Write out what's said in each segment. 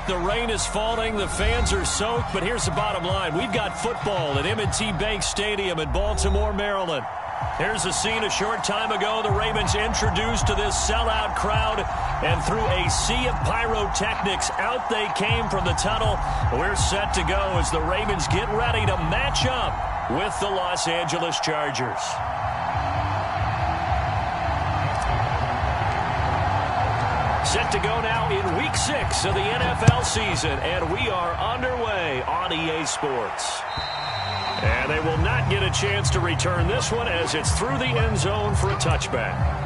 The rain is falling. The fans are soaked. But here's the bottom line. We've got football at M&T Bank Stadium in Baltimore, Maryland. Here's a scene a short time ago. The Ravens introduced to this sellout crowd. And through a sea of pyrotechnics, out they came from the tunnel. We're set to go as the Ravens get ready to match up with the Los Angeles Chargers. Set to go now in Week 6 of the NFL season, and we are underway on EA Sports. And they will not get a chance to return this one as it's through the end zone for a touchback.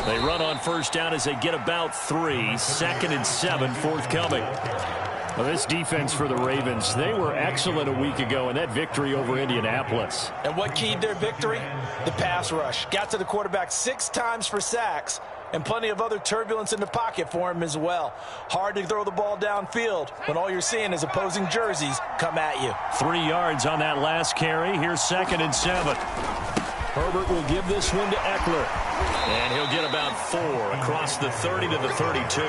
They run on first down as they get about 3. 2nd and 7 forthcoming. Well, this defense for the Ravens, they were excellent a week ago in that victory over Indianapolis. And what keyed their victory? The pass rush. Got to the quarterback 6 times for sacks, and plenty of other turbulence in the pocket for him as well. Hard to throw the ball downfield when all you're seeing is opposing jerseys come at you. 3 yards on that last carry. Here's 2nd and 7. Herbert will give this one to Eckler. And he'll get about 4 across the 30 to the 32.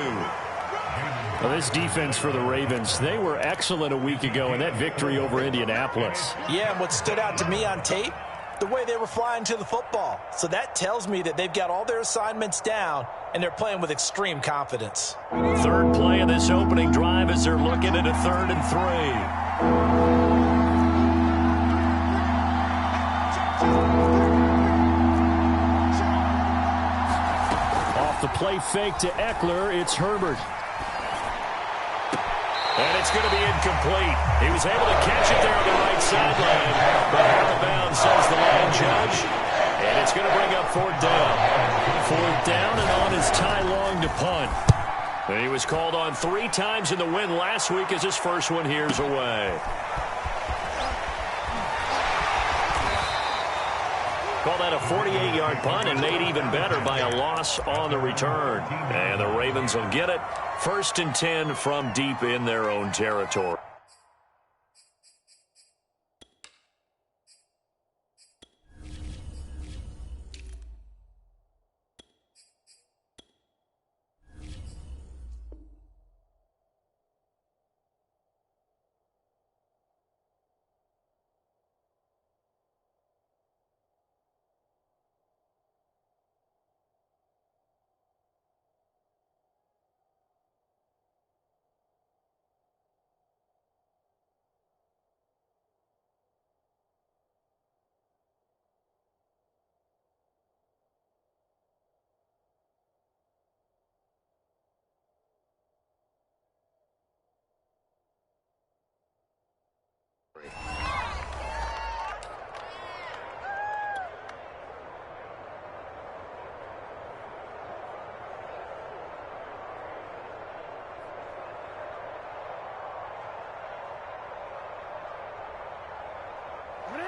Well, this defense for the Ravens, they were excellent a week ago in that victory over Indianapolis. Yeah, and what stood out to me on tape, the way they were flying to the football. So that tells me that they've got all their assignments down, and they're playing with extreme confidence. Third play of this opening drive as they're looking at a 3rd and 3. The play fake to Eckler. It's Herbert. And it's going to be incomplete. He was able to catch it there on the right sideline. But out of bounds, says the line judge. And it's going to bring up 4th down. 4th down and on his Ty Long to punt. And he was called on 3 times in the win last week as his first one here's away. Call that a 48-yard punt and made even better by a loss on the return. And the Ravens will get it. 1st and 10 from deep in their own territory.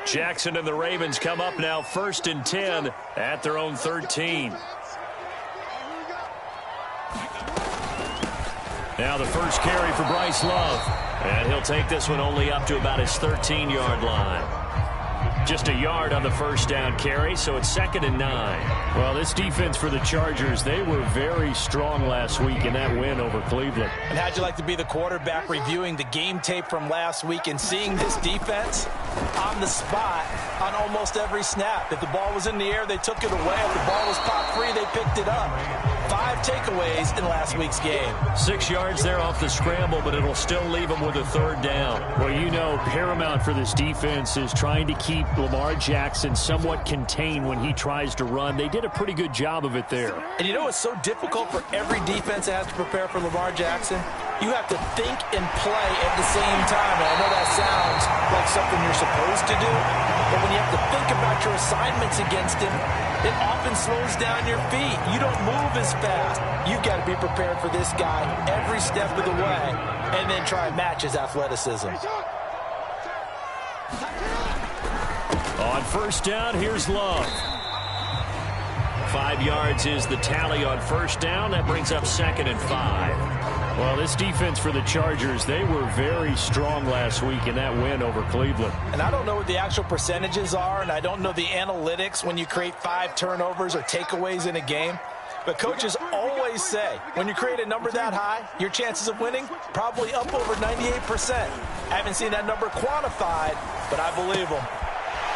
Jackson and the Ravens come up now 1st and 10 at their own 13. Now the first carry for Bryce Love. And he'll take this one only up to about his 13-yard line. Just a yard on the first down carry, so it's 2nd and 9. Well, this defense for the Chargers, they were very strong last week in that win over Cleveland. And how'd you like to be the quarterback reviewing the game tape from last week and seeing this defense on the spot on almost every snap? If the ball was in the air, they took it away. If the ball was popped free, they picked it up. 5 takeaways in last week's game. 6 yards there off the scramble, but it'll still leave them with a 3rd down. Well, you know, paramount for this defense is trying to keep Lamar Jackson somewhat contained when he tries to run. They did a pretty good job of it there. And you know it's so difficult for every defense that has to prepare for Lamar Jackson? You have to think and play at the same time. And I know that sounds like something you're supposed to do, but when you have to think about your assignments against him, it often slows down your feet. You don't move as fast. You've got to be prepared for this guy every step of the way and then try and match his athleticism. On first down, here's Love. 5 yards is the tally on first down. That brings up 2nd and 5. Well, this defense for the Chargers, they were very strong last week in that win over Cleveland. And I don't know what the actual percentages are, and I don't know the analytics when you create 5 turnovers or takeaways in a game. But coaches always say, when you create a number that high, your chances of winning probably up over 98%. I haven't seen that number quantified, but I believe them.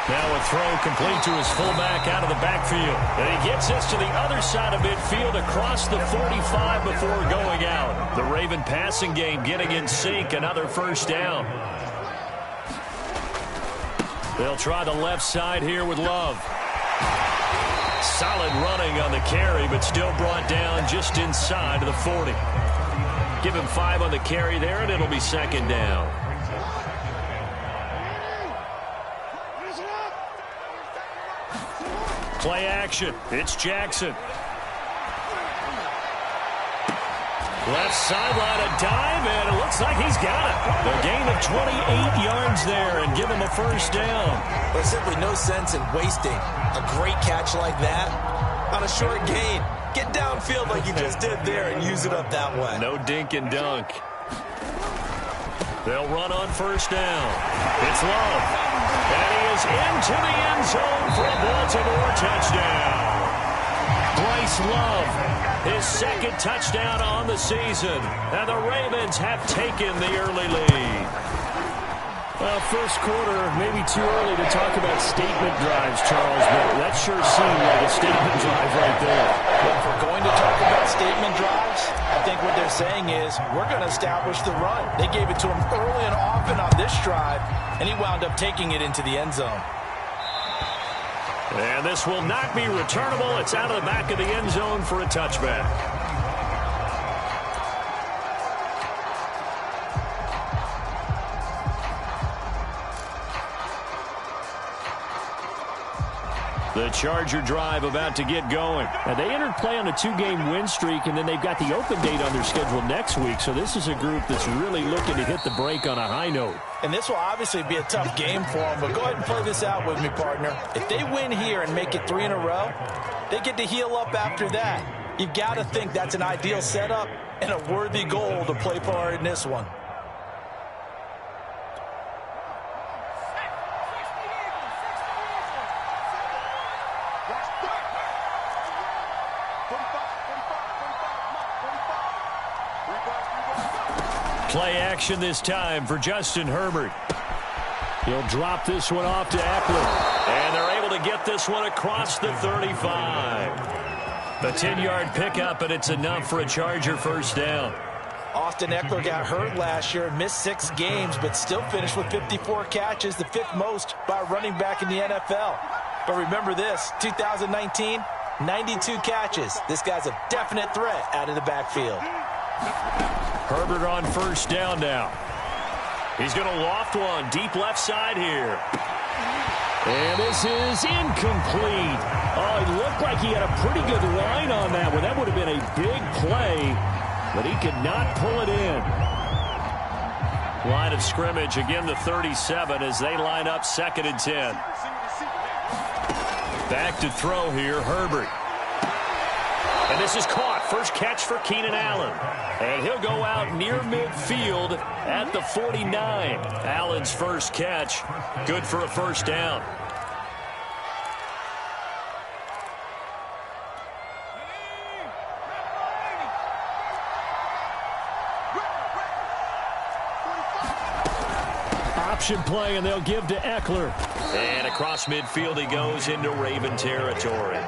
Now a throw complete to his fullback out of the backfield. And he gets this to the other side of midfield across the 45 before going out. The Raven passing game getting in sync. Another first down. They'll try the left side here with Love. Solid running on the carry, but still brought down just inside of the 40. Give him 5 on the carry there, and it'll be 2nd down. Play action. It's Jackson. Left sideline, a dive, and it looks like he's got it. A gain of 28 yards there and give him a first down. There's simply no sense in wasting a great catch like that on a short gain. Get downfield like you just did there and use it up that way. No dink and dunk. They'll run on first down. It's Love. And he is into the end zone for a Baltimore touchdown. Bryce Love, his 2nd touchdown on the season. And the Ravens have taken the early lead. Well, first quarter, maybe too early to talk about statement drives, Charles, but that sure seemed like a statement drive right there. Well, if we're going to talk about statement drives, I think what they're saying is we're going to establish the run. They gave it to him early and often on this drive, and he wound up taking it into the end zone. And this will not be returnable. It's out of the back of the end zone for a touchback. The Charger drive about to get going. Now, they entered play on a 2-game win streak, and then they've got the open date on their schedule next week. So this is a group that's really looking to hit the break on a high note. And this will obviously be a tough game for them, but go ahead and play this out with me, partner. If they win here and make it 3 in a row, they get to heal up after that. You've got to think that's an ideal setup and a worthy goal to play for in this one. Play action this time for Justin Herbert. He'll drop this one off to Eckler. And they're able to get this one across the 35. A 10-yard pickup, and it's enough for a Charger first down. Austin Eckler got hurt last year, missed 6 games, but still finished with 54 catches, the 5th most by a running back in the NFL. But remember this, 2019, 92 catches. This guy's a definite threat out of the backfield. Herbert on first down now. He's going to loft one deep left side here. And this is incomplete. Oh, it looked like he had a pretty good line on that one. That would have been a big play, but he could not pull it in. Line of scrimmage, again the 37 as they line up 2nd and 10. Back to throw here, Herbert. And this is caught. First catch for Keenan Allen. And he'll go out near midfield at the 49. Allen's first catch. Good for a first down. Option play, and they'll give to Eckler. And across midfield he goes into Raven territory.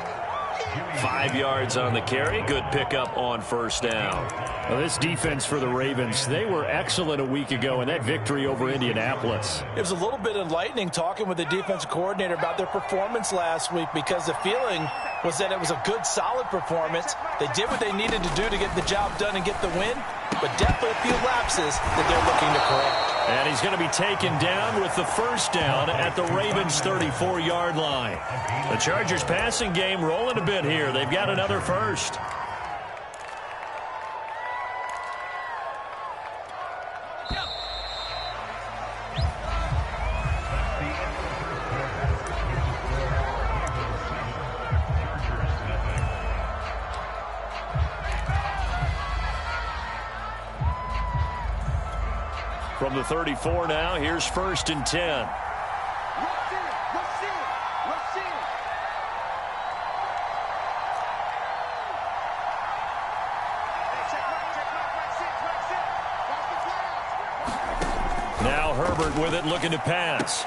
5 yards on the carry. Good pickup on first down. Well, this defense for the Ravens, they were excellent a week ago in that victory over Indianapolis. It was a little bit enlightening talking with the defensive coordinator about their performance last week, because the feeling was that it was a good, solid performance. They did what they needed to do to get the job done and get the win, but definitely a few lapses that they're looking to correct. And he's going to be taken down with the first down at the Ravens' 34-yard line. The Chargers passing game rolling a bit here. They've got another first. From the 34 now, here's 1st and 10. Now Herbert with it, looking to pass.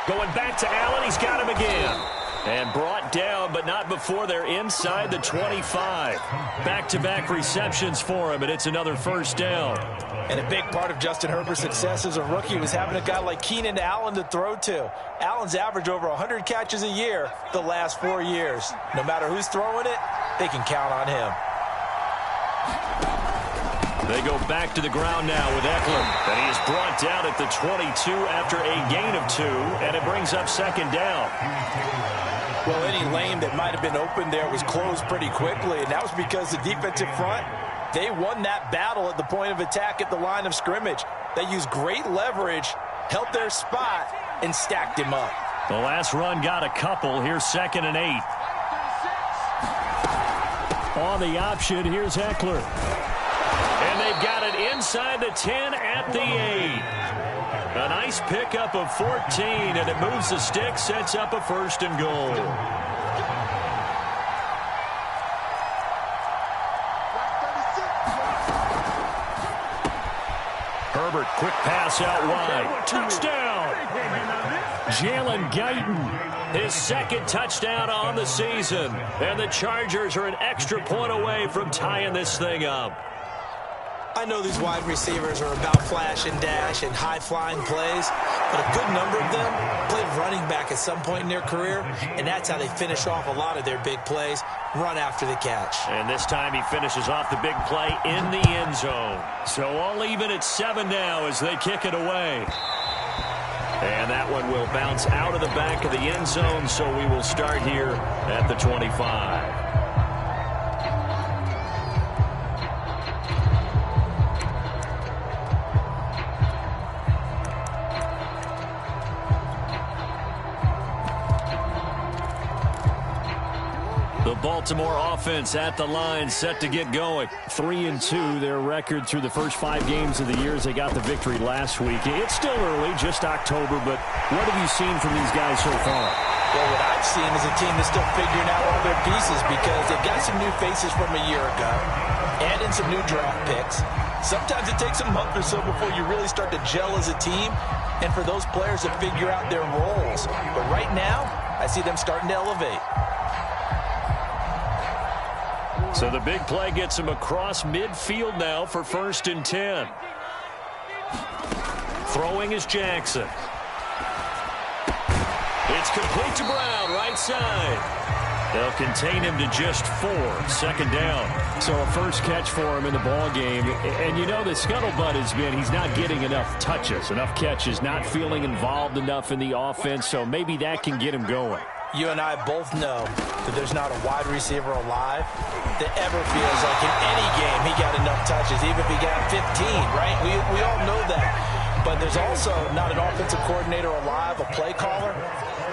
Going back to Allen, he's got him again. And brought down, but not before they're inside the 25. Back-to-back receptions for him, and it's another first down. And a big part of Justin Herbert's success as a rookie was having a guy like Keenan Allen to throw to. Allen's averaged over 100 catches a year the last 4 years. No matter who's throwing it, they can count on him. They go back to the ground now with Eckler. And he is brought down at the 22 after a gain of 2, and it brings up 2nd down. Well, any lane that might have been open there was closed pretty quickly, and that was because the defensive front, they won that battle at the point of attack at the line of scrimmage. They used great leverage, held their spot, and stacked him up. The last run got a couple. Here's 2nd and 8. On the option, here's Eckler. And they've got it inside the 10 at the 8. A nice pickup of 14, and it moves the stick, sets up a 1st and goal. Herbert, quick pass out wide. Touchdown! Jalen Guyton, his 2nd touchdown on the season. And the Chargers are an extra point away from tying this thing up. I know these wide receivers are about flash and dash and high-flying plays, but a good number of them played running back at some point in their career, and that's how they finish off a lot of their big plays, run after the catch. And this time he finishes off the big play in the end zone. So all even at 7 now as they kick it away. And that one will bounce out of the back of the end zone, so we will start here at the 25. The Baltimore offense at the line, set to get going. 3-2, their record through the first 5 games of the year as they got the victory last week. It's still early, just October, but what have you seen from these guys so far? Well, what I've seen is a team that's still figuring out all their pieces, because they've got some new faces from a year ago, add in some new draft picks. Sometimes it takes a month or so before you really start to gel as a team, and for those players to figure out their roles. But right now, I see them starting to elevate. So the big play gets him across midfield now for 1st and 10. Throwing is Jackson. It's complete to Brown, right side. They'll contain him to just 4, 2nd down. So a first catch for him in the ball game. And you know the scuttlebutt has been he's not getting enough touches, enough catches, not feeling involved enough in the offense. So maybe that can get him going. You and I both know that there's not a wide receiver alive that ever feels like in any game he got enough touches, even if he got 15, right? We all know that. But there's also not an offensive coordinator alive, a play caller,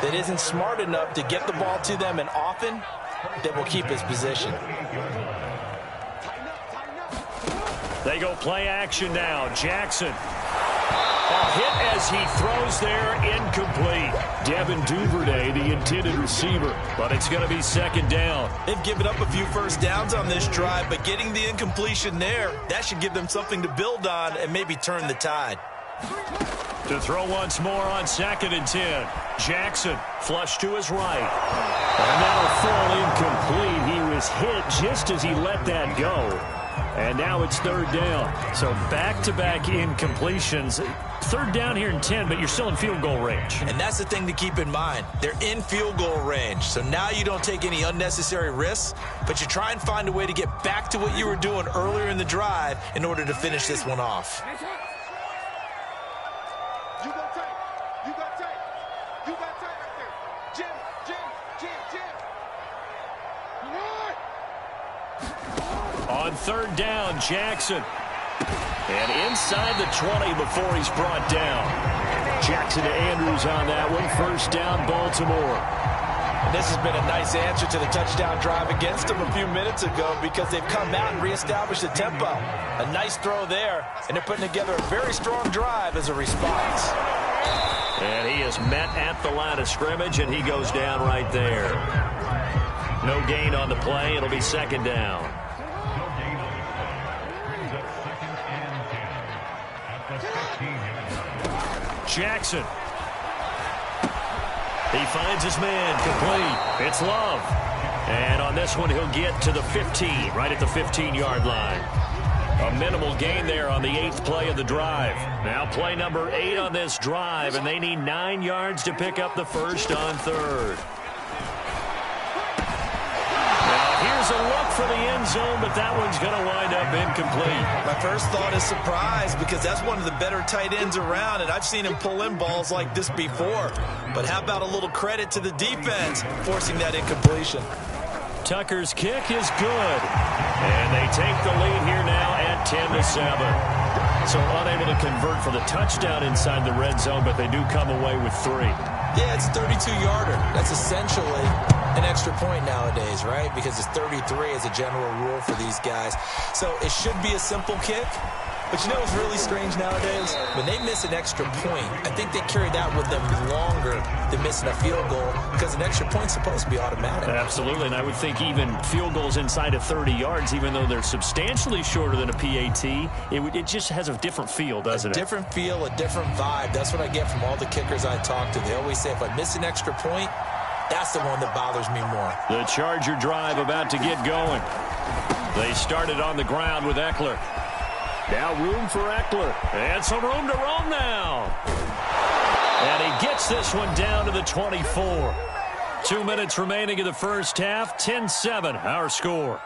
that isn't smart enough to get the ball to them and often that will keep his position. They go play action now. Jackson. A hit as he throws there, incomplete. Devin Duvernay, the intended receiver. But it's going to be 2nd down. They've given up a few first downs on this drive, but getting the incompletion there, that should give them something to build on and maybe turn the tide. To throw once more on 2nd and 10. Jackson, flush to his right. And that'll fall incomplete. He was hit just as he let that go. And now it's third down. So back-to-back incompletions. Third down here in 10, but you're still in field goal range. And that's the thing to keep in mind. They're in field goal range. So now you don't take any unnecessary risks, but you try and find a way to get back to what you were doing earlier in the drive in order to finish this one off. On third down, Jackson. And inside the 20 before he's brought down. Jackson to Andrews on that one. First down, Baltimore. And this has been a nice answer to the touchdown drive against them a few minutes ago because they've come out and reestablished the tempo. A nice throw there, and they're putting together a very strong drive as a response. And he is met at the line of scrimmage, and he goes down right there. No gain on the play. It'll be second down. Jackson. He finds his man, complete. It's Love. And on this one, he'll get to the 15, right at the 15-yard line. A minimal gain there on the 8th play of the drive. Now play number 8 on this drive, and they need 9 yards to pick up the first on third. Here's a look for the end zone, but that one's going to wind up incomplete. My first thought is surprise because that's one of the better tight ends around, and I've seen him pull in balls like this before. But how about a little credit to the defense forcing that incompletion? Tucker's kick is good. And they take the lead here now at 10-7. So unable to convert for the touchdown inside the red zone, but they do come away with 3. Yeah, it's a 32-yarder. That's essentially an extra point nowadays, right? Because it's 33 as a general rule for these guys. So it should be a simple kick. But you know what's really strange nowadays? When they miss an extra point, I think they carry that with them longer than missing a field goal because an extra point's supposed to be automatic. Absolutely, and I would think even field goals inside of 30 yards, even though they're substantially shorter than a PAT, it just has a different feel, doesn't it? A different feel, a different vibe. That's what I get from all the kickers I talk to. They always say if I miss an extra point, that's the one that bothers me more. The Charger drive about to get going. They started on the ground with Eckler. Now room for Eckler. And some room to roam now. And he gets this one down to the 24. 2 minutes remaining in the first half. 10-7, our score.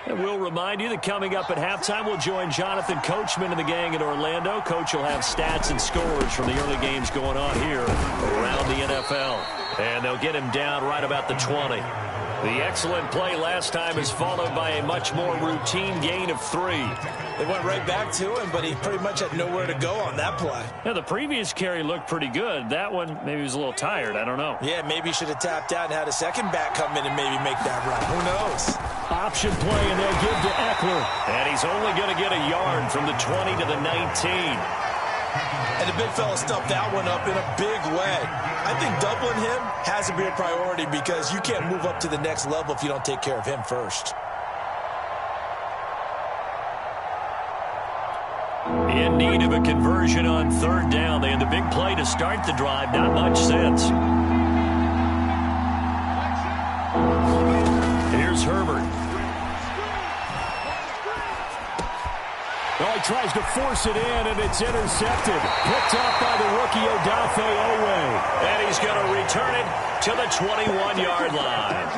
And we'll remind you that coming up at halftime, we'll join Jonathan Coachman and the gang in Orlando. Coach will have stats and scores from the early games going on here around the NFL. And they'll get him down right about the 20. The excellent play last time is followed by a much more routine gain of 3. They went right back to him, but he pretty much had nowhere to go on that play. Yeah, the previous carry looked pretty good. That one, maybe he was a little tired. I don't know. Yeah, maybe he should have tapped out and had a second back come in and maybe make that run. Who knows? Option play, and they'll give to Eckler. And he's only going to get a yard from the 20 to the 19. And the big fella stuffed that one up in a big way. I think doubling him has to be a priority because you can't move up to the next level if you don't take care of him first. In need of a conversion on third down. They had the big play to start the drive. Not much sense. Here's Herbert. Well, he tries to force it in, and it's intercepted. Picked up by the rookie Odafe Owe. And he's going to return it to the 21-yard line.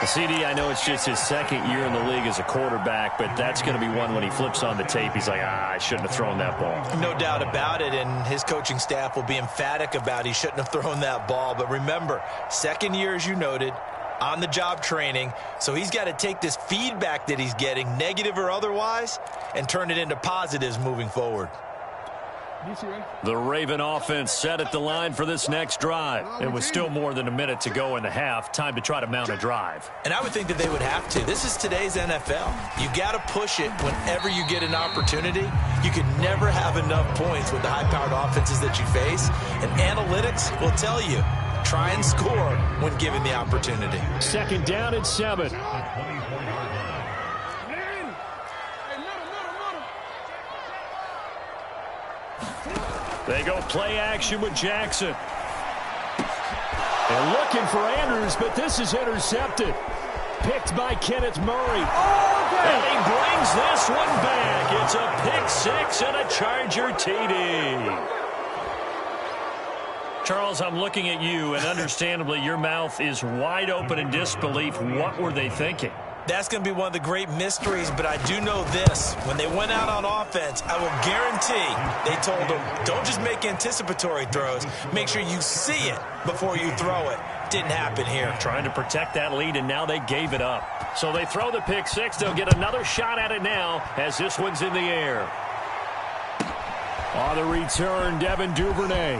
CD, I know it's just his second year in the league as a quarterback, but that's going to be one when he flips on the tape. He's like, I shouldn't have thrown that ball. No doubt about it, and his coaching staff will be emphatic about he shouldn't have thrown that ball. But remember, second year, as you noted, on-the-job training, so he's got to take this feedback that he's getting, negative or otherwise, and turn it into positives moving forward. The Raven offense set at the line for this next drive. It was still more than a minute to go in the half. Time to try to mount a drive. And I would think that they would have to. This is today's NFL. You got to push it whenever you get an opportunity. You can never have enough points with the high-powered offenses that you face. And analytics will tell you, try and score when given the opportunity. Second down and 7. They go play action with Jackson. And looking for Andrews, but this is intercepted. Picked by Kenneth Murray. And he brings this one back. It's a pick six and a Charger TD. Charles, I'm looking at you, and understandably your mouth is wide open in disbelief. What were they thinking? That's going to be one of the great mysteries, but I do know this. When they went out on offense, I will guarantee they told them, don't just make anticipatory throws. Make sure you see it before you throw it. Didn't happen here. Trying to protect that lead, and now they gave it up. So they throw the pick six. They'll get another shot at it now as this one's in the air. On the return, Devin Duvernay.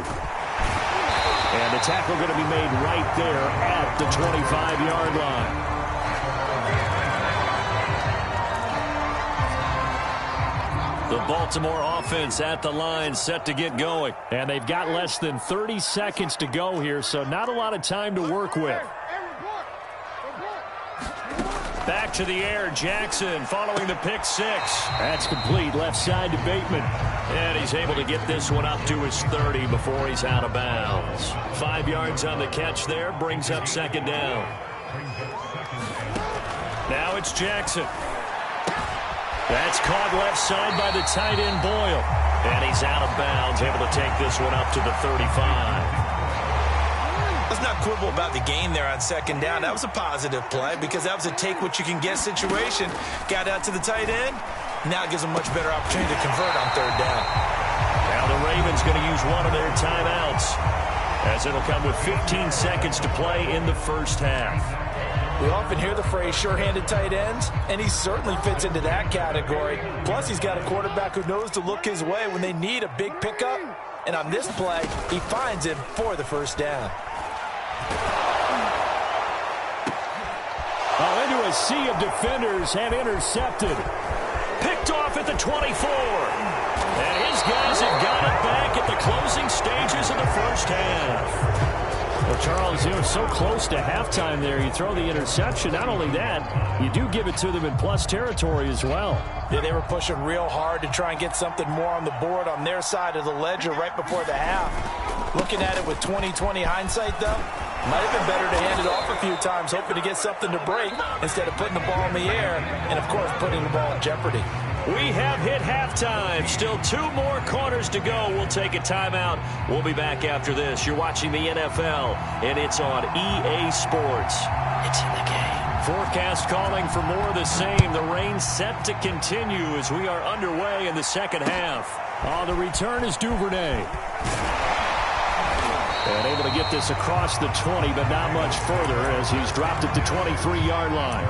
And the tackle going to be made right there at the 25-yard line. The Baltimore offense at the line, set to get going. And they've got less than 30 seconds to go here, so not a lot of time to work with. Back to the air, Jackson following the pick six. That's complete, left side to Bateman. And he's able to get this one up to his 30 before he's out of bounds. 5 yards on the catch there, brings up second down. Now it's Jackson. That's caught left side by the tight end Boyle. And he's out of bounds, able to take this one up to the 35. Let's not quibble about the gain there on second down. That was a positive play because that was a take-what-you-can-get situation. Got out to the tight end. Now it gives them much better opportunity to convert on third down. Now the Ravens going to use one of their timeouts as it'll come with 15 seconds to play in the first half. We often hear the phrase sure-handed tight ends, and he certainly fits into that category. Plus, he's got a quarterback who knows to look his way when they need a big pickup. And on this play, he finds him for the first down. Into a sea of defenders and intercepted. Picked off at the 24. And his guys have got it back at the closing stages of the first half. Well, Charles, you know, so close to halftime there. You throw the interception. Not only that, you do give it to them in plus territory as well. Yeah, they were pushing real hard to try and get something more on the board on their side of the ledger right before the half. Looking at it with 20/20 hindsight, though, might have been better to hand it off a few times, hoping to get something to break instead of putting the ball in the air and, of course, putting the ball in jeopardy. We have hit halftime. Still 2 more quarters to go. We'll take a timeout. We'll be back after this. You're watching the NFL, and it's on EA Sports. It's in the game. Forecast calling for more of the same. The rain set to continue as we are underway in the second half. On the return is Duvernay. And able to get this across the 20, but not much further as he's dropped at the 23-yard line.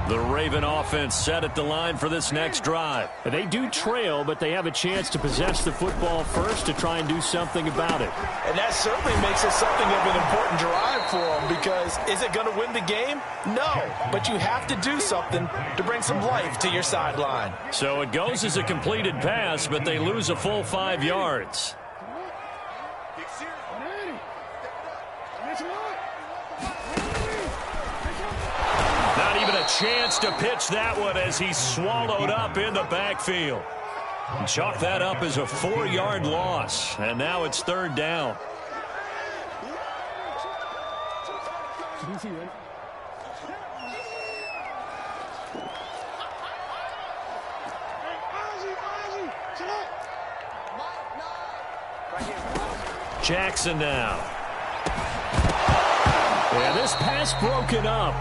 The Raven offense set at the line for this next drive. They do trail, but they have a chance to possess the football first to try and do something about it. And that certainly makes it something of an important drive for them because is it going to win the game? No, but you have to do something to bring some life to your sideline. So it goes as a completed pass, but they lose a full 5 yards. Not even a chance to pitch that one as he's swallowed up in the backfield. Chalk that up as a 4-yard loss, and now it's third down. Jackson now. Yeah, this pass broken up.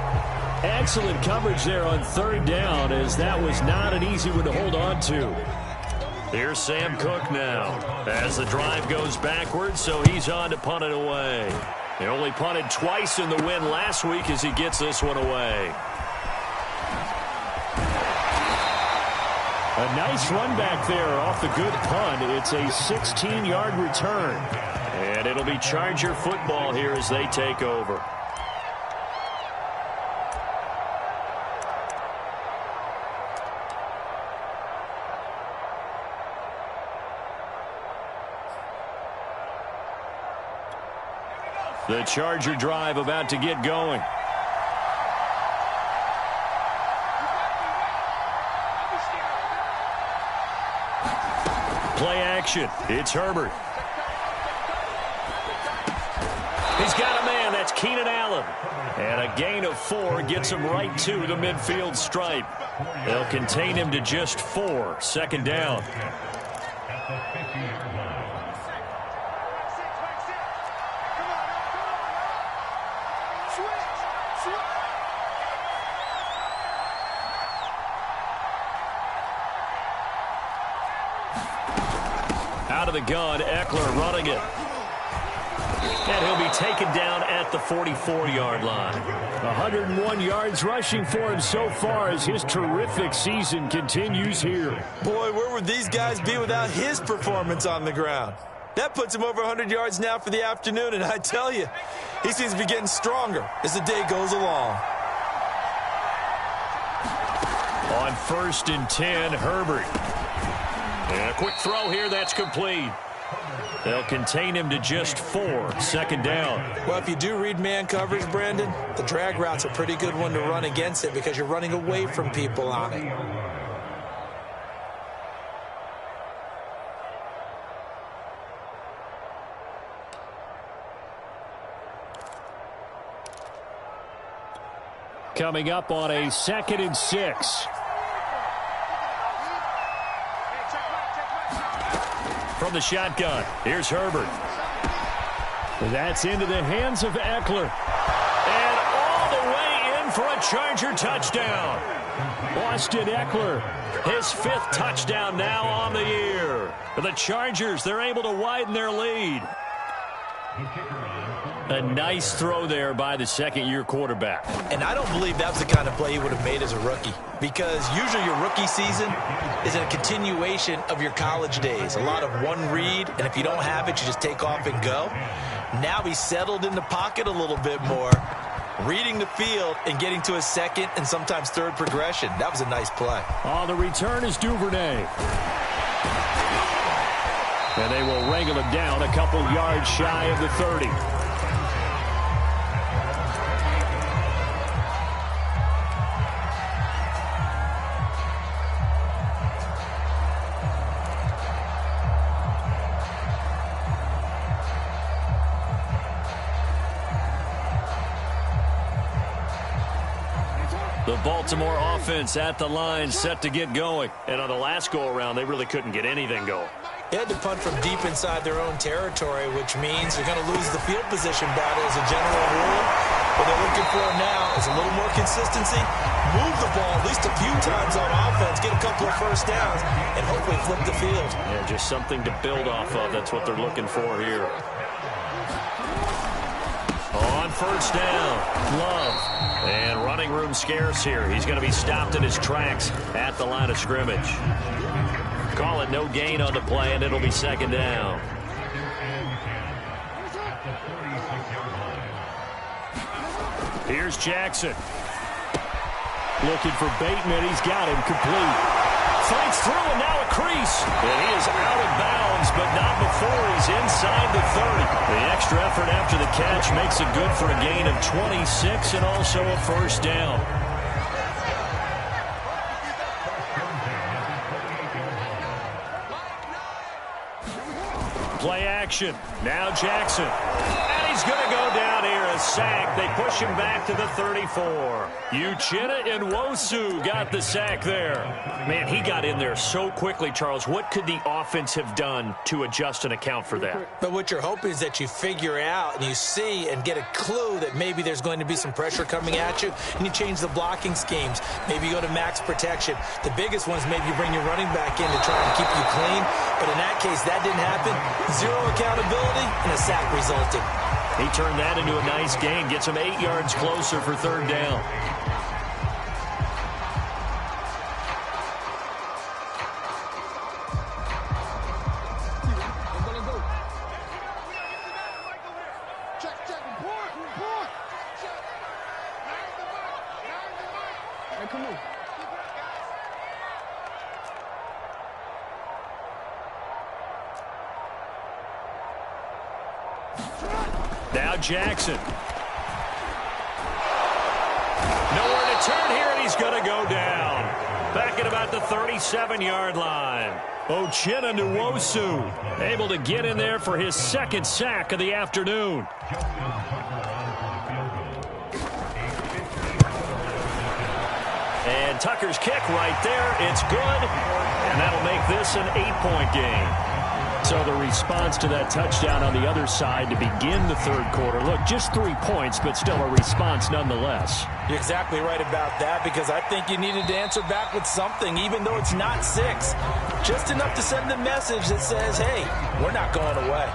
Excellent coverage there on third down as that was not an easy one to hold on to. Here's Sam Cook now as the drive goes backwards, so he's on to punt it away. He only punted twice in the win last week as he gets this one away. A nice run back there off the good punt. It's a 16-yard return. And it'll be Charger football here as they take over. The Charger drive about to get going. Play action. It's Herbert. He's got a man. That's Keenan Allen. And a gain of 4 gets him right to the midfield stripe. They'll contain him to just 4. Second down. Out of the gun, Eckler running it. And he'll be taken down at the 44-yard line. 101 yards rushing for him so far as his terrific season continues here. Boy, where would these guys be without his performance on the ground? That puts him over 100 yards now for the afternoon, and I tell you, he seems to be getting stronger as the day goes along. On 1st and 10, Herbert. And a quick throw here, that's complete. They'll contain him to just 4. Second down. Well, if you do read man coverage, Brandon, the drag route's a pretty good one to run against it because you're running away from people on it. Coming up on a 2nd and 6. From the shotgun, here's Herbert. That's into the hands of Eckler. And all the way in for a Charger touchdown. Austin Eckler. His 5th touchdown now on the year. For the Chargers, they're able to widen their lead. A nice throw there by the second-year quarterback. And I don't believe that was the kind of play he would have made as a rookie, because usually your rookie season is a continuation of your college days. A lot of one read, and if you don't have it, you just take off and go. Now he's settled in the pocket a little bit more, reading the field and getting to a second and sometimes third progression. That was a nice play. On the return is Duvernay. And they will wrangle him down a couple yards shy of the 30. The Baltimore offense at the line, set to get going. And on the last go-around, they really couldn't get anything going. They had to punt from deep inside their own territory, which means they're going to lose the field position battle as a general rule. What they're looking for now is a little more consistency, move the ball at least a few times on offense, get a couple of first downs, and hopefully flip the field. Yeah, just something to build off of. That's what they're looking for here. On 1st down, Love. And running room scarce here. He's going to be stopped in his tracks at the line of scrimmage. Call it no gain on the play, and it'll be 2nd down. Here's Jackson. Looking for Bateman. He's got him complete. Fights through, and now a crease. And he is out of bounds, but not before he's inside the 30. The extra effort after the catch makes it good for a gain of 26 and also a 1st down. Play action. Now Jackson. And he's going to go down here. A sack. They push him back to the 34. Uchenna Nwosu got the sack there. Man, he got in there so quickly, Charles. What could the offense have done to adjust and account for that? But what you're hoping is that you figure out and you see and get a clue that maybe there's going to be some pressure coming at you, and you change the blocking schemes. Maybe you go to max protection. The biggest one is maybe you bring your running back in to try and keep you clean. But in that case, that didn't happen. 0 accountability, and a sack resulted. He turned that into a nice gain. Gets him 8 yards closer for 3rd down. Now Jackson. Nowhere to turn here, and he's going to go down. Back at about the 37-yard line. Uchenna Nwosu able to get in there for his second sack of the afternoon. And Tucker's kick right there. It's good. And that'll make this an 8-point game. So the response to that touchdown on the other side to begin the third quarter. Look, just 3 points, but still a response nonetheless. You're exactly right about that, because I think you needed to answer back with something, even though it's not 6. Just enough to send a message that says, hey, we're not going away.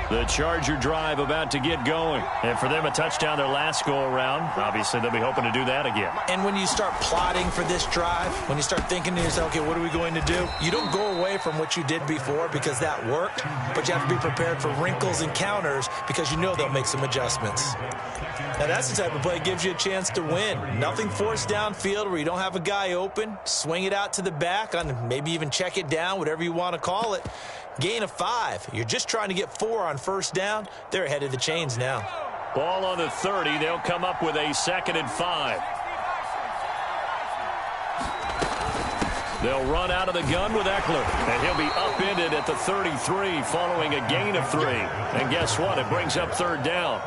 The Charger drive about to get going. And for them, a touchdown their last go-around. Obviously, they'll be hoping to do that again. And when you start plotting for this drive, when you start thinking to yourself, okay, what are we going to do? You don't go away from what you did before because that worked, but you have to be prepared for wrinkles and counters because you know they'll make some adjustments. Now, that's the type of play that gives you a chance to win. Nothing forced downfield where you don't have a guy open. Swing it out to the back, on maybe even check it down, whatever you want to call it. Gain of 5. You're just trying to get 4 on first down. They're ahead of the chains now. Ball on the 30. They'll come up with a 2nd and 5. They'll run out of the gun with Eckler. And he'll be upended at the 33 following a gain of 3. And guess what? It brings up third down.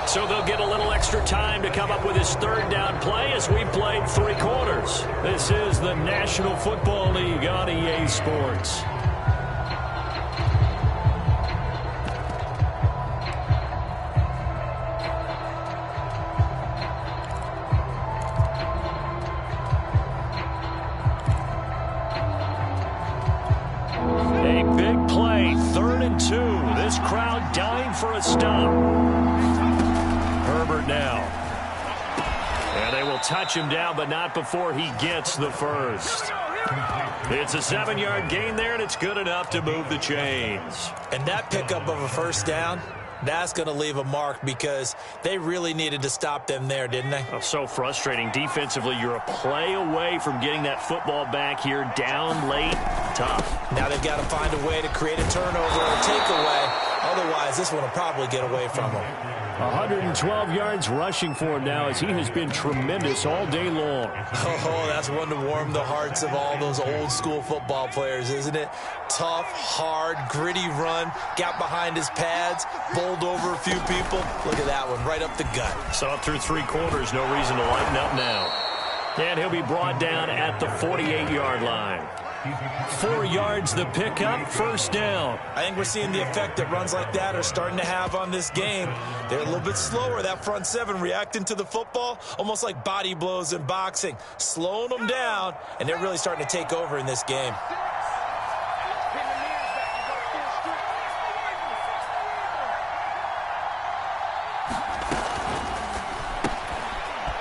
So they'll get a little extra time to come up with his third down play as we played 3 quarters. This is the National Football League on EA Sports. A big play, 3rd and 2. This crowd dying for a stop. Herbert now. And they will touch him down, but not before he gets the first. It's a 7-yard gain there, and it's good enough to move the chains. And that pickup of a first down, that's going to leave a mark because they really needed to stop them there, didn't they? Oh, so frustrating. Defensively, you're a play away from getting that football back here down late. Tough. Now they've got to find a way to create a turnover or a takeaway. Otherwise, this one will probably get away from them. 112 yards rushing for him now as he has been tremendous all day long. Oh, that's one to warm the hearts of all those old school football players, isn't it? Tough, hard, gritty run, got behind his pads, bowled over a few people. Look at that one, right up the gut. So up through 3 quarters, no reason to lighten up now. And he'll be brought down at the 48-yard line. 4 yards the pickup, first down. I think we're seeing the effect that runs like that are starting to have on this game. They're a little bit slower, that front 7, reacting to the football, almost like body blows in boxing, slowing them down, and they're really starting to take over in this game.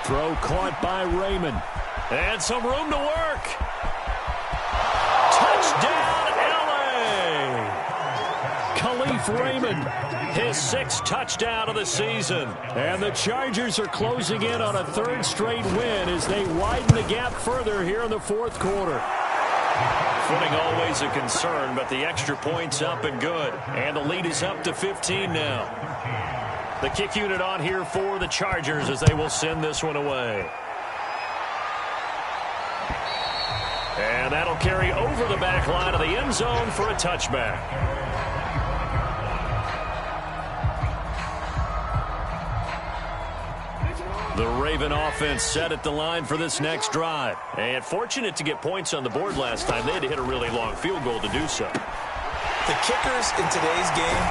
Throw caught by Raymond. And some room to work. Touchdown, L.A. Khalif Raymond, his 6th touchdown of the season. And the Chargers are closing in on a 3rd straight win as they widen the gap further here in the 4th quarter. Footing always a concern, but the extra point's up and good. And the lead is up to 15 now. The kick unit on here for the Chargers as they will send this one away. And that'll carry over the back line of the end zone for a touchback. The Raven offense set at the line for this next drive. And fortunate to get points on the board last time. They had to hit a really long field goal to do so. The kickers in today's game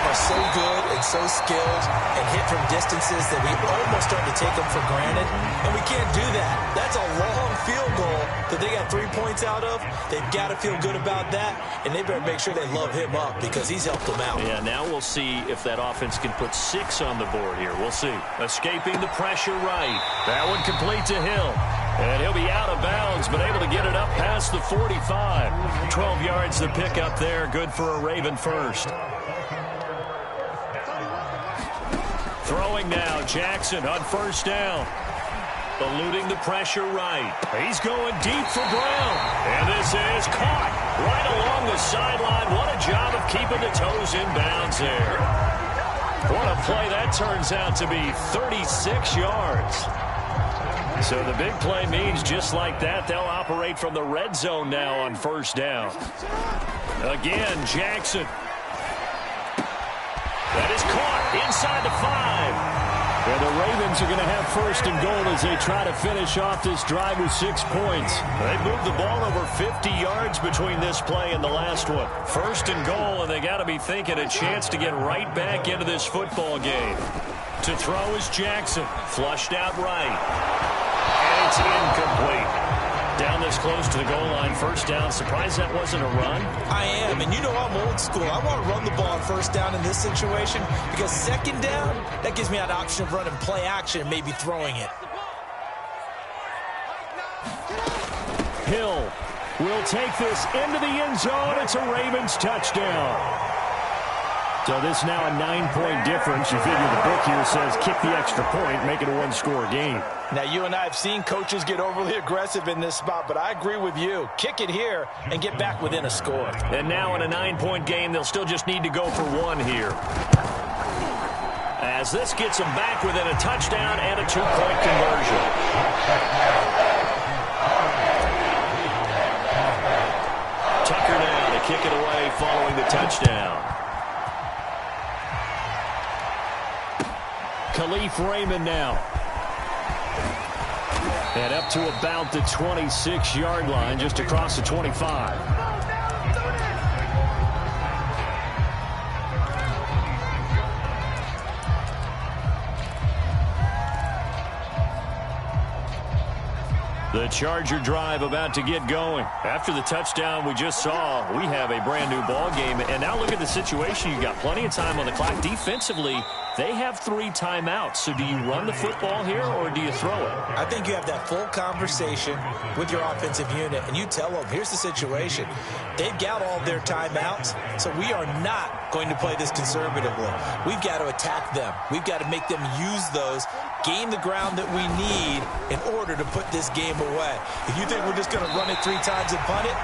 are so good and so skilled and hit from distances that we almost start to take them for granted. And we can't do that. That's a long field goal that they got 3 points out of. They've got to feel good about that, and they better make sure they love him up because he's helped them out. Yeah, now we'll see if that offense can put 6 on the board here. We'll see. Escaping the pressure right. That one complete to Hill. And he'll be out of bounds, but able to get it up past the 45. 12 yards to pick up there. Good for a Raven first. Throwing now, Jackson on first down. Eluding the pressure right. He's going deep for Brown. And this is caught right along the sideline. What a job of keeping the toes in bounds there. What a play that turns out to be, 36 yards. So the big play means just like that, they'll operate from the red zone now on first down. Again, Jackson. That is caught inside the 5. And the Ravens are going to have first and goal as they try to finish off this drive with 6 points. They moved the ball over 50 yards between this play and the last one. First and goal, and they got to be thinking a chance to get right back into this football game. To throw is Jackson. Flushed out right. And it's incomplete. Down this close to the goal line, first down. Surprised that wasn't a run? I am, and you know I'm old school. I want to run the ball on first down in this situation because second down, that gives me an option of running play action and maybe throwing it. Hill will take this into the end zone. It's a Ravens touchdown. So this now a 9-point difference. You figure the book here says kick the extra point, make it a one-score game. Now, you and I have seen coaches get overly aggressive in this spot, but I agree with you. Kick it here and get back within a score. And now in a 9-point game, they'll still just need to go for one here. As this gets them back within a touchdown and a 2-point conversion. Tucker now to kick it away following the touchdown. Khalif Raymond now. And up to about the 26-yard line, just across the 25. The Charger drive about to get going. After the touchdown we just saw, we have a brand-new ball game. And now look at the situation. You've got plenty of time on the clock. Defensively, they have 3 timeouts. So do you run the football here or do you throw it? I think you have that full conversation with your offensive unit, and you tell them, here's the situation. They've got all their timeouts, so we are not going to play this conservatively. We've got to attack them. We've got to make them use those, gain the ground that we need in order to put this game away. If you think we're just going to run it 3 times and punt it,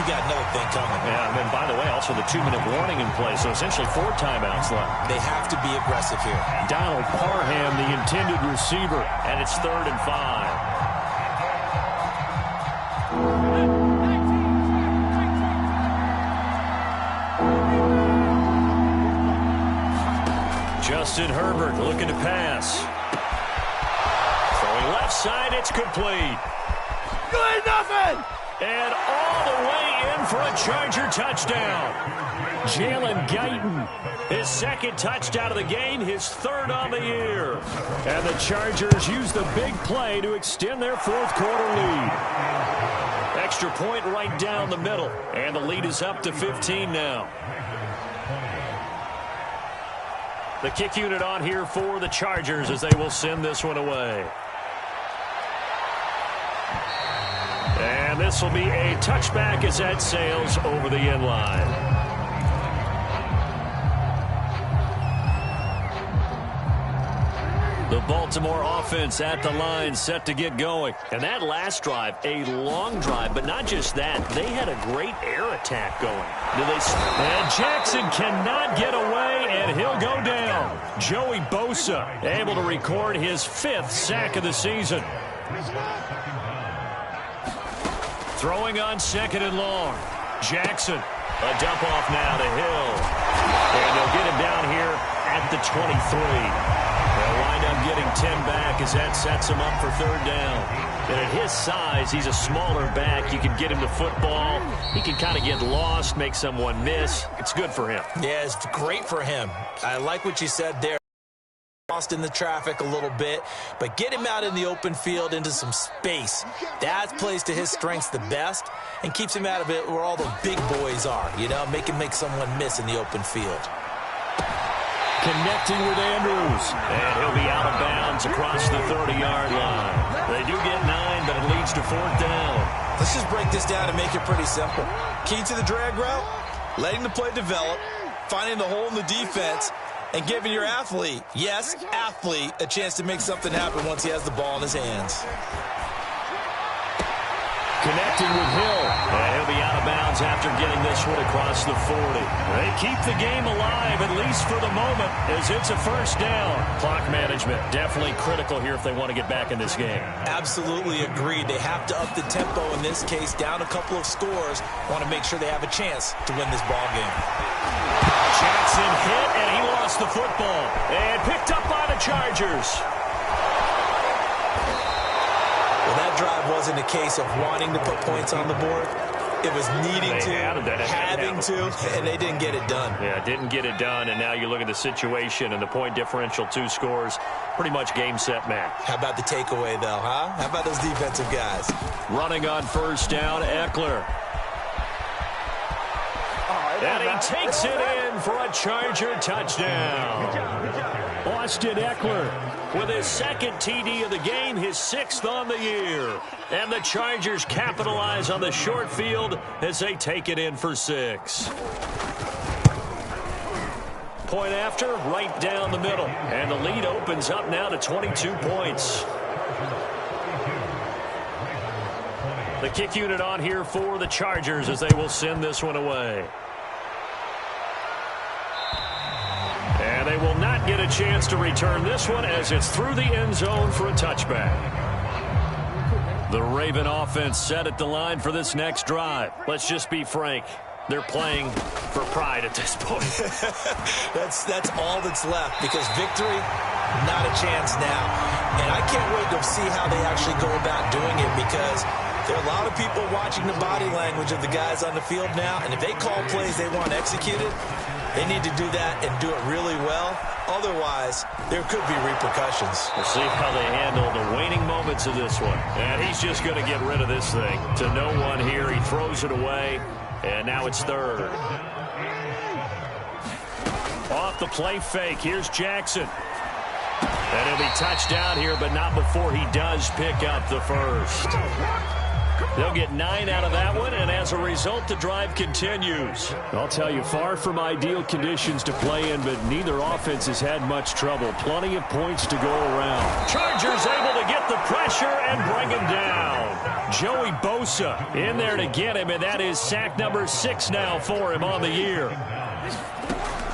you got another thing coming. Yeah, and then, by the way, also the 2-minute warning in play, so essentially 4 timeouts left. They have to be aggressive here. Donald Parham, the intended receiver. And it's 3rd and 5. Justin Herbert looking to pass. Throwing left side, it's complete. Good nothing! And all the way in for a Charger touchdown. Jalen Guyton, his 2nd touchdown of the game, his 3rd on the year. And the Chargers use the big play to extend their 4th quarter lead. Extra point right down the middle. And the lead is up to 15 now. The kick unit on here for the Chargers as they will send this one away. And this will be a touchback as that sails over the end line. The Baltimore offense at the line set to get going. And that last drive, a long drive, but not just that. They had a great air attack going. And Jackson cannot get away, and he'll go down. Joey Bosa able to record his 5th sack of the season. Throwing on 2nd and long. Jackson, a dump off now to Hill. And they'll get him down here at the 23. They'll wind up getting 10 back as that sets him up for 3rd down. And at his size, he's a smaller back. You can get him the football. He can kind of get lost, make someone miss. It's good for him. Yeah, it's great for him. I like what you said there. Lost in the traffic a little bit, but get him out in the open field into some space. That plays to his strengths the best and keeps him out of it where all the big boys are, you know, make someone miss in the open field. Connecting with Andrews. And he'll be out of bounds across the 30-yard line. They do get 9, but it leads to fourth down. Let's just break this down and make it pretty simple. Key to the drag route, letting the play develop, finding the hole in the defense, and giving your athlete, yes, athlete, a chance to make something happen once he has the ball in his hands. Connecting with Hill. And he'll be out of bounds after getting this one across the 40. They keep the game alive, at least for the moment, as it's a first down. Clock management definitely critical here if they want to get back in this game. Absolutely agreed. They have to up the tempo in this case, down a couple of scores. Want to make sure they have a chance to win this ball game. Jackson hit, and he lost the football. And picked up by the Chargers. Well, that drive wasn't a case of wanting to put points on the board. It was needing to, having to, and they didn't get it done. Yeah, didn't get it done, and now you look at the situation and the point differential, 2 scores, pretty much game, set, match. How about the takeaway, though, huh? How about those defensive guys? Running on first down, Eckler. And he takes it in for a Charger touchdown. Austin Eckler with his second TD of the game, his 6th on the year. And the Chargers capitalize on the short field as they take it in for 6. Point after, right down the middle. And the lead opens up now to 22 points. The kick unit on here for the Chargers as they will send this one away. And they will not get a chance to return this one as it's through the end zone for a touchback. The Raven offense set at the line for this next drive. Let's just be frank. They're playing for pride at this point. That's all that's left, because victory, not a chance now. And I can't wait to see how they actually go about doing it, because there are a lot of people watching the body language of the guys on the field now, and if they call plays they want executed, they need to do that and do it really well. Otherwise, there could be repercussions. We'll see how they handle the waning moments of this one. And he's just going to get rid of this thing. To no one here. He throws it away. And now it's 3rd. Off the play fake. Here's Jackson. And he'll be touchdown here, but not before he does pick up the first. They'll get 9 out of that one, and as a result, the drive continues. I'll tell you, far from ideal conditions to play in, but neither offense has had much trouble. Plenty of points to go around. Chargers able to get the pressure and bring him down. Joey Bosa in there to get him, and that is sack number 6 now for him on the year.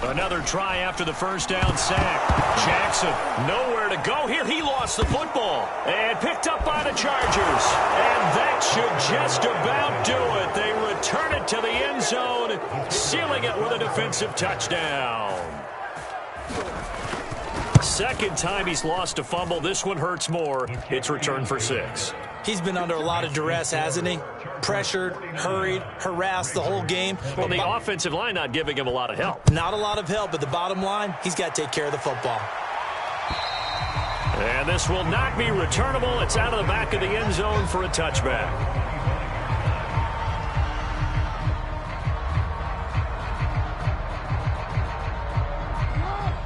Another try after the first down sack. Jackson, nowhere to go here. He lost the football and picked up by the Chargers. And that should just about do it. They return it to the end zone, sealing it with a defensive touchdown. Second time he's lost a fumble. This one hurts more. It's returned for 6. He's been under a lot of duress, hasn't he? Pressured, hurried, harassed the whole game. Well, the offensive line not giving him a lot of help. Not a lot of help, but the bottom line, he's got to take care of the football. And this will not be returnable. It's out of the back of the end zone for a touchback.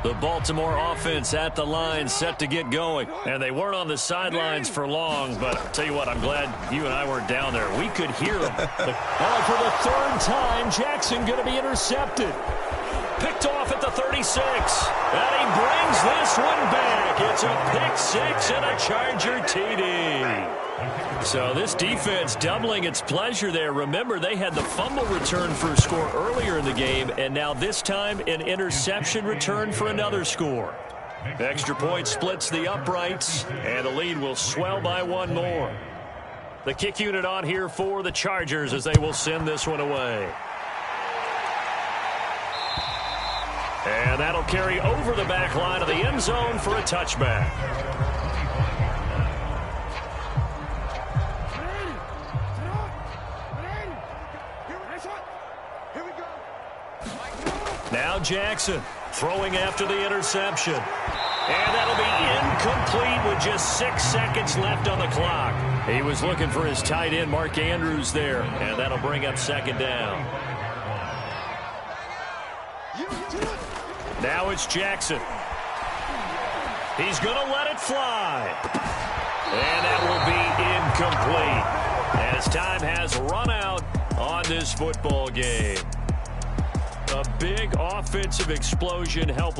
The Baltimore offense at the line, set to get going. And they weren't on the sidelines for long, but I'll tell you what, I'm glad you and I weren't down there. We could hear them. For the 3rd time, Jackson going to be intercepted. Picked off at the 36. And he brings this one back. It's a pick 6 and a Charger TD. So this defense doubling its pleasure there. Remember, they had the fumble return for a score earlier in the game, and now this time an interception return for another score. Extra point splits the uprights, and the lead will swell by 1 more. The kick unit on here for the Chargers as they will send this one away. And that'll carry over the back line of the end zone for a touchback. Now Jackson throwing after the interception. And that'll be incomplete with just 6 seconds left on the clock. He was looking for his tight end, Mark Andrews, there. And that'll bring up 2nd down. Now it's Jackson. He's going to let it fly. And that will be incomplete, as time has run out on this football game. A big offensive explosion helped